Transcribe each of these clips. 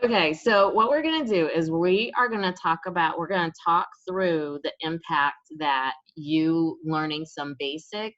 Okay, so what we're going to do is we're going to talk through the impact that you learning some basic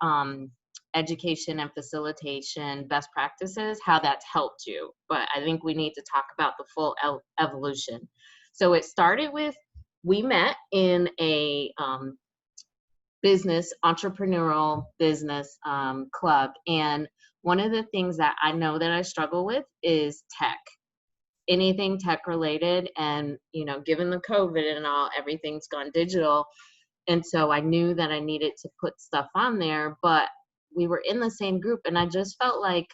um, education and facilitation best practices, how that's helped you. But I think we need to talk about the full evolution. So it started with, we met in a business, entrepreneurial business club. And one of the things that I know that I struggle with is tech, anything tech related. And given the COVID and all, everything's gone digital, and so I knew that I needed to put stuff on there. But we were in the same group, and I just felt like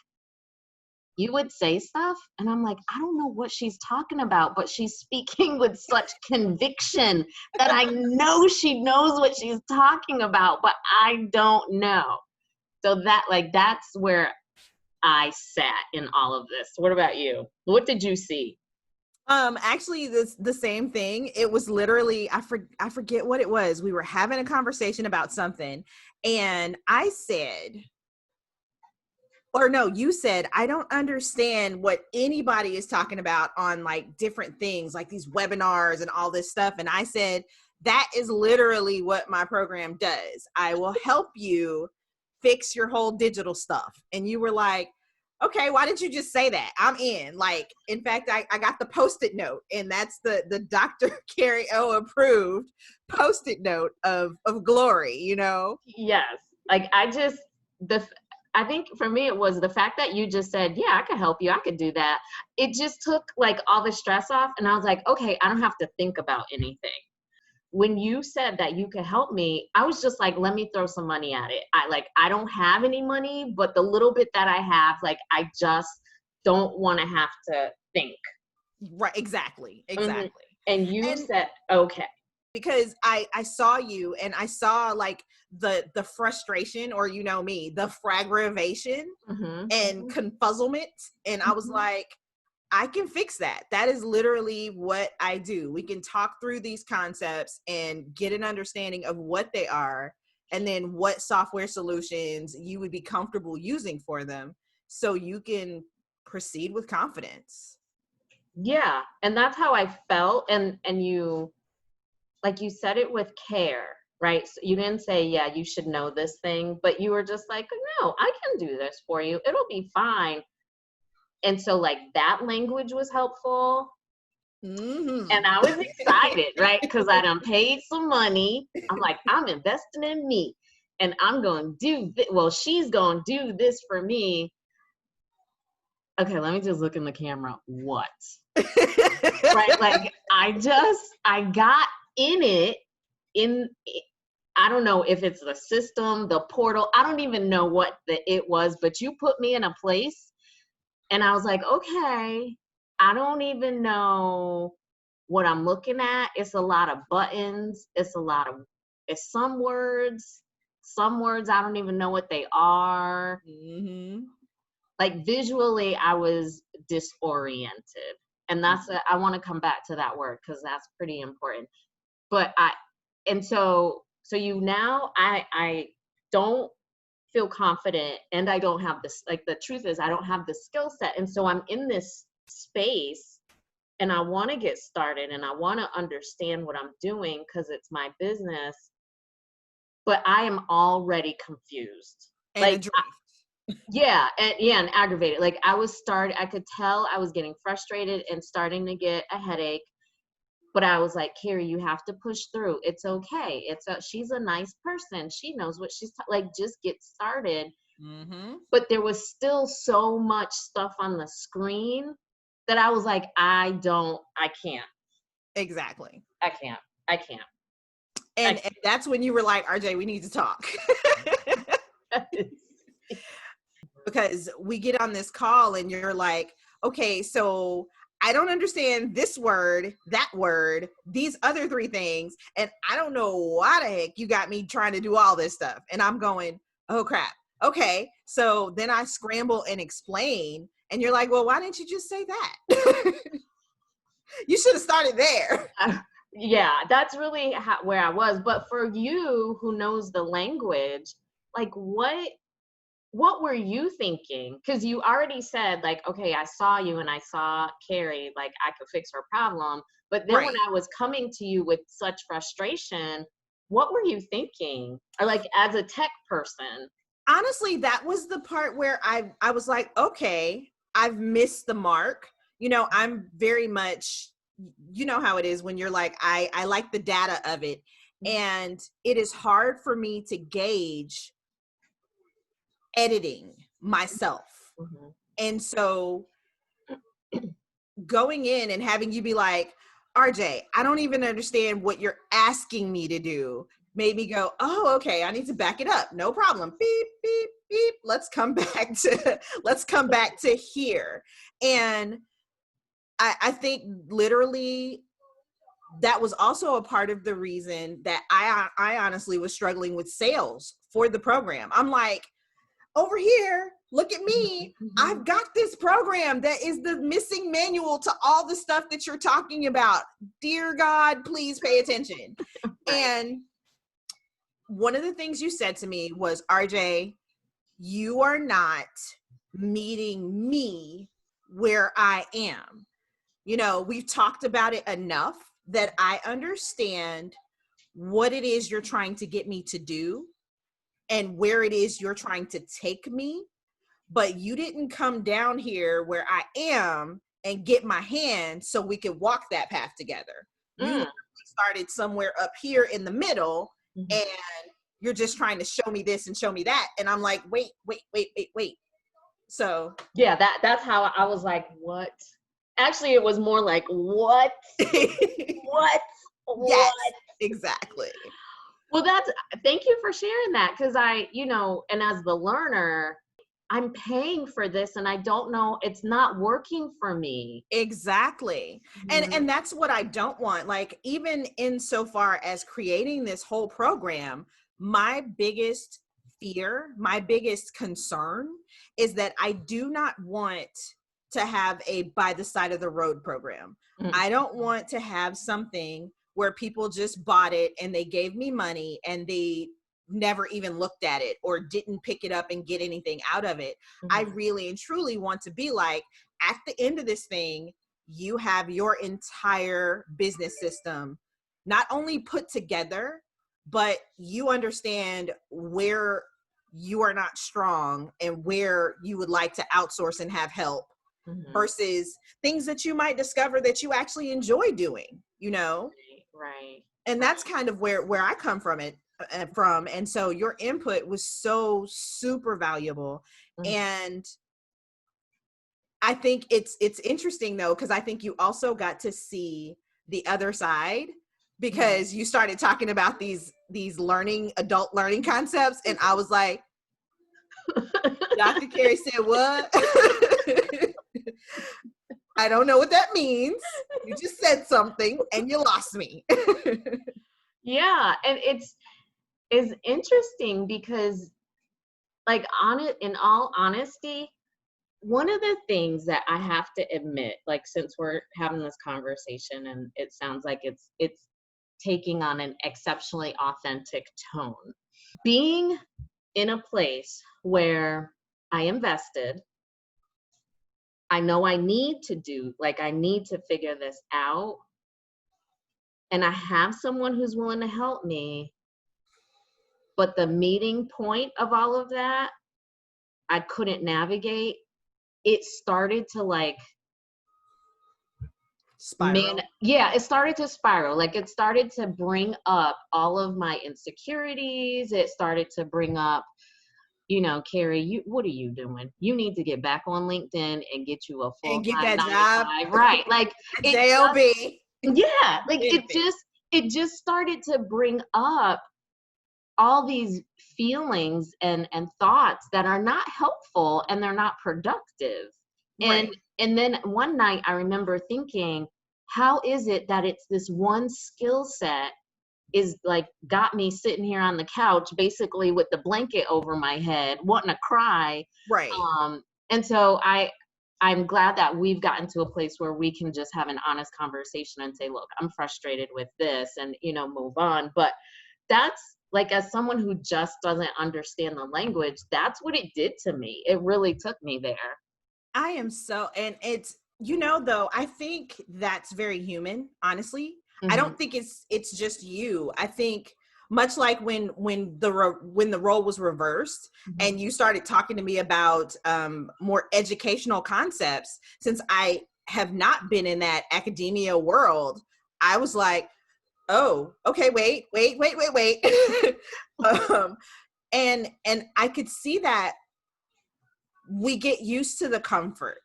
you would say stuff and I'm like, I don't know what she's talking about, but she's speaking with such conviction that I know she knows what she's talking about, but I don't know. So that's where I sat in all of this. What about you? What did you see? Actually, the same thing. It was literally, I forget what it was. We were having a conversation about something, and I said, or no, you said, I don't understand what anybody is talking about on like different things, like these webinars and all this stuff. And I said, that is literally what my program does. I will help you fix your whole digital stuff. And you were like, okay, why didn't you just say that? I'm in. Like, in fact, I got the Post-it note, and that's the Dr. Carrie O approved Post-it note of glory, Yes. Like I think for me, it was the fact that you just said, yeah, I could help you. I could do that. It just took like all the stress off. And I was like, okay, I don't have to think about anything. When you said that you could help me, I was just like, let me throw some money at it. I don't have any money, but the little bit that I have, like, I just don't want to have to think. Right. Exactly. Mhm. And you And said, okay. because I saw you, and I saw like the frustration, or me, the fraggravation Hmm. and confuzzlement. And I was Hmm. like, I can fix that. That is literally what I do. We can talk through these concepts and get an understanding of what they are, and then what software solutions you would be comfortable using for them, so you can proceed with confidence. Yeah. And that's how I felt. And you, like you said it with care, right? So you didn't say, yeah, you should know this thing, but you were just like, no, I can do this for you. It'll be fine. And so like that language was helpful. Mm-hmm. And I was excited, right? Because I done paid some money. I'm like, I'm investing in me. And I'm going to she's going to do this for me. Okay, let me just look in the camera. What? Right? Like I got in it, in I don't know if it's the system, the portal. I don't even know what it was, but you put me in a place and I was like, okay, I don't even know what I'm looking at. It's a lot of buttons. It's some words I don't even know what they are. Mm-hmm. Like visually, I was disoriented. And I want to come back to that word because that's pretty important. But so you now, I don't feel confident, and I don't have this, like, the truth is I don't have the skill set. And so I'm in this space and I want to get started and I want to understand what I'm doing because it's my business, but I am already confused. And Like, adrift. and aggravated. Like I could tell I was getting frustrated and starting to get a headache. But I was like, Carrie, you have to push through. It's okay. She's a nice person. She knows what like, just get started. Mm-hmm. But there was still so much stuff on the screen that I was like, I can't. Exactly. I can't. I can't. And that's when you were like, RJ, we need to talk. Because we get on this call and you're like, okay, so I don't understand this word, that word, these other three things. And I don't know why the heck you got me trying to do all this stuff. And I'm going, oh crap. Okay. So then I scramble and explain. And you're like, well, why didn't you just say that? You should have started there. Yeah, that's really where I was. But for you who knows the language, like, what what were you thinking? Because you already said, like, okay, I saw you and I saw Carrie, like, I could fix her problem. But then when Right. I was coming to you with such frustration, what were you thinking? Or like as a tech person? Honestly, that was the part where I was like, okay, I've missed the mark. I'm very much, how it is when you're like, I like the data of it. And it is hard for me to gauge editing myself. Mhm. And so going in and having you be like, RJ, I don't even understand what you're asking me to do, made me go, oh, okay, I need to back it up. No problem. Beep, beep, beep. Let's come back to here. And I think literally that was also a part of the reason that I honestly was struggling with sales for the program. I'm like, over here, look at me. I've got this program that is the missing manual to all the stuff that you're talking about. Dear God, please pay attention. Right. And one of the things you said to me was, RJ, you are not meeting me where I am. We've talked about it enough that I understand what it is you're trying to get me to do and where it is you're trying to take me. But you didn't come down here where I am and get my hand so we could walk that path together. You Mm. literally started somewhere up here in the middle, Mhm. and you're just trying to show me this and show me that. And I'm like, wait. So Yeah, that's how I was like, what? Actually, it was more like, what? What? yes, What? exactly. Well, thank you for sharing that, because and as the learner, I'm paying for this and I don't know, it's not working for me. Exactly. And Mhm. and that's what I don't want. Like, even insofar as creating this whole program, my biggest fear, my biggest concern is that I do not want to have a by the side of the road program. Mm. I don't want to have something where people just bought it and they gave me money and they never even looked at it or didn't pick it up and get anything out of it. I Mhm. really and truly want to be like, at the end of this thing, you have your entire business system not only put together, but you understand where you are not strong and where you would like to outsource and have help Mhm. versus things that you might discover that you actually enjoy doing. Right. And Right. that's kind of where I come from it from. And so your input was so super valuable. Mhm. And I think it's interesting though, because I think you also got to see the other side Mhm. because you started talking about these adult learning concepts, and I was like, Dr. Carey said what? I don't know what that means. You just said something and you lost me. Yeah, and it's interesting because, like, in all honesty, one of the things that I have to admit, like, since we're having this conversation and it sounds like it's taking on an exceptionally authentic tone, being in a place where I invested, I know I need to figure this out, and I have someone who's willing to help me, but the meeting point of all of that, I couldn't navigate. It started to, like, man, Spiral. yeah, it started to spiral. Like, it started to bring up all of my insecurities. It started to bring up, Carrie, what are you doing? You need to get back on LinkedIn and get you a And get full-time that nine to job. five. Right. Like, it JOB. just, yeah, like, Benefit. it just started to bring up all these feelings and thoughts that are not helpful and they're not productive. And Right. and then one night I remember thinking, how is it that it's this one skill set is like got me sitting here on the couch basically with the blanket over my head wanting to cry. Right. And so I'm glad that we've gotten to a place where we can just have an honest conversation and say, look, I'm frustrated with this, and move on. But that's like as someone who just doesn't understand the language, that's what it did to me. It really took me there. I am so, and it's, though, I think that's very human, honestly. I Hmm. don't think it's just you. I think much like when the role was reversed Hmm. and you started talking to me about more educational concepts, since I have not been in that academia world, I was like, oh, okay, wait. um, and I could see that we get used to the comfort.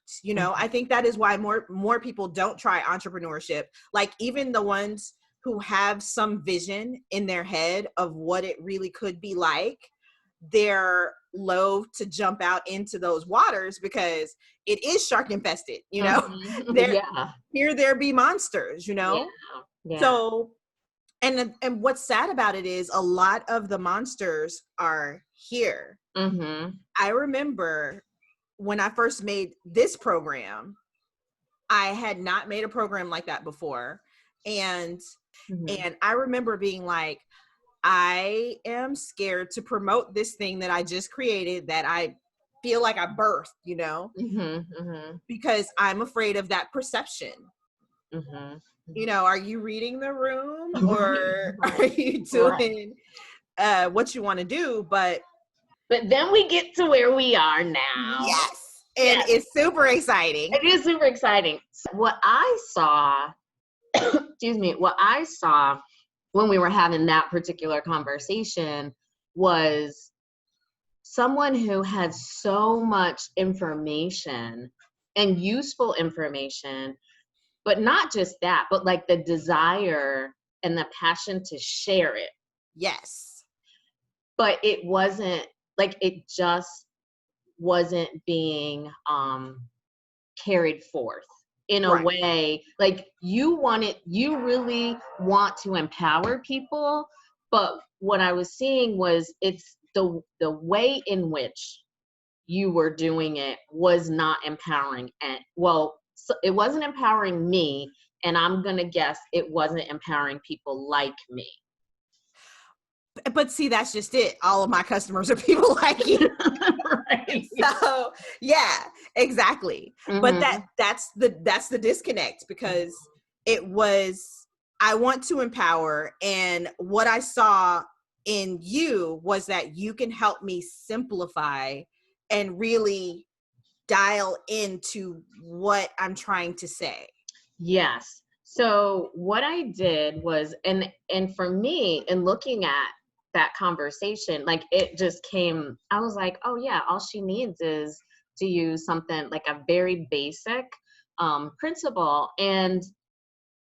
I think that is why more people don't try entrepreneurship, like even the ones who have some vision in their head of what it really could be like. They're loath to jump out into those waters because it is shark infested. Hmm. There Yeah. here there be monsters. Yeah. Yeah. So, and what's sad about it is a lot of the monsters are here. Hmm. I remember when I first made this program, I had not made a program like that before. And Hmm. I remember being like, I am scared to promote this thing that I just created, that I feel like I birthed, Hmm. Hmm. because I'm afraid of that perception. Hmm. Are you reading the room, or Right. are Right. you Right. doing what you want to do? But But then we get to where we are now. yes, and Yes, it's super exciting. it is super exciting. So what I saw, excuse me, what I saw when we were having that particular conversation was someone who had so much information and useful information, but not just that, but like the desire and the passion to share it. Yes. But it wasn't like it just wasn't being carried forth in a Right. way like you really want to empower people, but what I was seeing was it's the way in which you were doing it was not empowering, and well, so it wasn't empowering me, and I'm gonna guess it wasn't empowering people like me. But see, that's just it. All of my customers are people like you. Right. So yeah, exactly. But Hmm. that's the disconnect, because it was, I want to empower, and what I saw in you was that you can help me simplify and really dial into what I'm trying to say. Yes. So what I did was, and for me, in looking at that conversation, like it just came, I was like, oh yeah, all she needs is to use something like a very basic principle. And